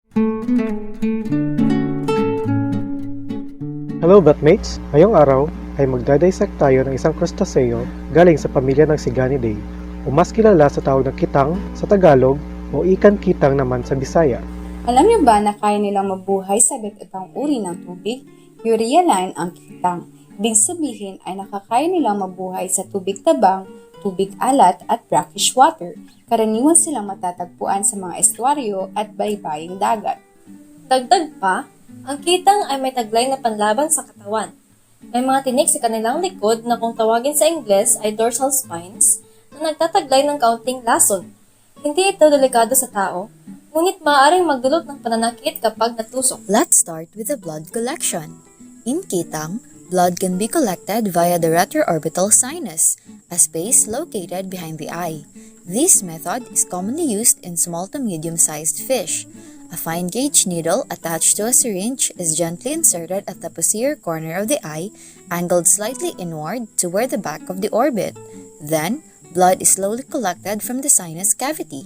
Hello batmates! Ngayong araw ay magdadissect tayo ng isang crustaceo galing sa pamilya ng Siganidae o mas kilala sa tawag ng kitang sa Tagalog o ikan kitang naman sa Bisaya. Alam niyo ba na kaya nilang mabuhay sa iba't ibang uri ng tubig? Urea line ang kitang. Ibig sabihin ay nakakaya nilang mabuhay sa tubig tabang, tubig alat at brackish water. Karaniwan silang matatagpuan sa mga estuaryo at baybaying dagat. Dagdag pa, ang kitang ay may taglay na panlaban sa katawan. May mga tinik sa kanilang likod na kung tawagin sa Ingles ay dorsal spines na nagtataglay ng kaunting lason. Hindi ito delikado sa tao, ngunit maaaring magdulot ng pananakit kapag natusok. Let's start with the blood collection. In kitang, blood can be collected via the retroorbital sinus, a space located behind the eye. This method is commonly used in small to medium-sized fish. A fine gauge needle attached to a syringe is gently inserted at the posterior corner of the eye, angled slightly inward toward the back of the orbit. Then, blood is slowly collected from the sinus cavity.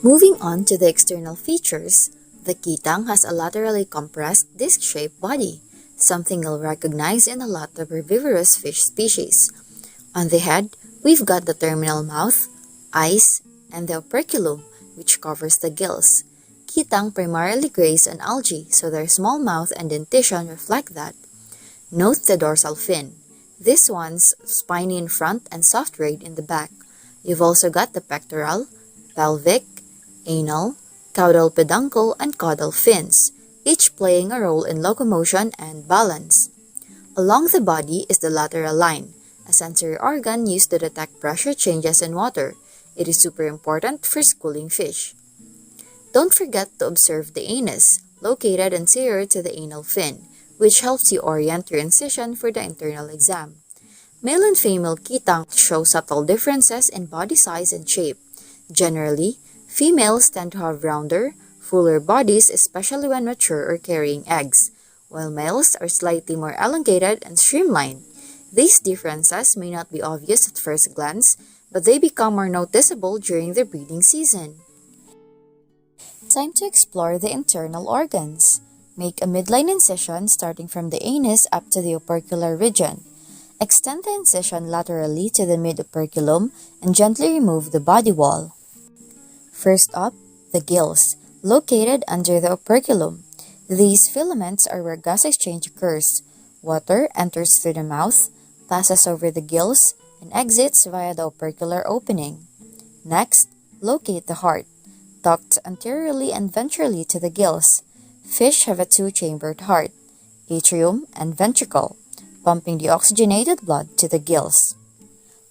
Moving on to the external features, the kitang has a laterally compressed disc-shaped body, something you'll recognize in a lot of herbivorous fish species. On the head, we've got the terminal mouth, eyes, and the operculum, which covers the gills. Kitang primarily graze on algae, so their small mouth and dentition reflect that. Note the dorsal fin. This one's spiny in front and soft-rayed in the back. You've also got the pectoral, pelvic, anal, caudal peduncle, and caudal fins, each playing a role in locomotion and balance. Along the body is the lateral line, a sensory organ used to detect pressure changes in water. It is super important for schooling fish. Don't forget to observe the anus, located anterior to the anal fin, which helps you orient your incision for the internal exam. Male and female kitang show subtle differences in body size and shape. Generally, females tend to have rounder, fuller bodies, especially when mature or carrying eggs, while males are slightly more elongated and streamlined. These differences may not be obvious at first glance, but they become more noticeable during the breeding season. Time to explore the internal organs. Make a midline incision starting from the anus up to the opercular region. Extend the incision laterally to the mid-operculum and gently remove the body wall. First up, the gills, located under the operculum. These filaments are where gas exchange occurs. Water enters through the mouth, passes over the gills, and exits via the opercular opening. Next, locate the heart, tucked anteriorly and ventrally to the gills. Fish have a two-chambered heart, atrium and ventricle, pumping the oxygenated blood to the gills.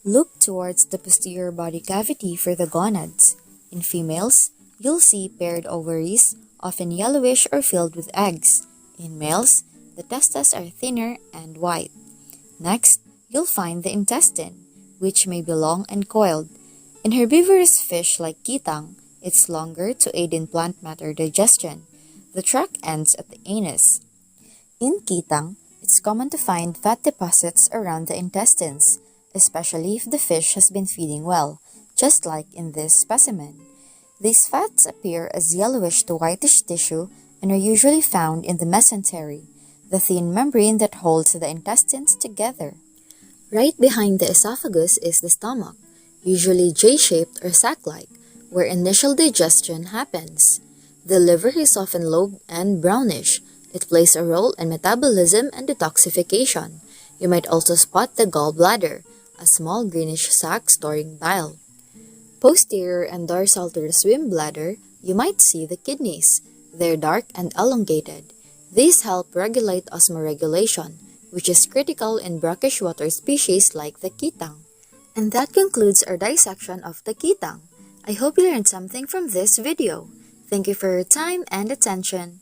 Look towards the posterior body cavity for the gonads. In females, you'll see paired ovaries, often yellowish or filled with eggs. In males, the testes are thinner and white. Next, you'll find the intestine, which may be long and coiled. In herbivorous fish like kitang, it's longer to aid in plant matter digestion. The tract ends at the anus. In kitang, it's common to find fat deposits around the intestines, especially if the fish has been feeding well, just like in this specimen. These fats appear as yellowish to whitish tissue and are usually found in the mesentery, the thin membrane that holds the intestines together. Right behind the esophagus is the stomach, usually J-shaped or sac-like, where initial digestion happens. The liver is often lobed and brownish. It plays a role in metabolism and detoxification. You might also spot the gallbladder, a small greenish sac storing bile. Posterior and dorsal to the swim bladder, you might see the kidneys. They're dark and elongated. These help regulate osmoregulation, which is critical in brackish water species like the kitang. And that concludes our dissection of the kitang. I hope you learned something from this video. Thank you for your time and attention.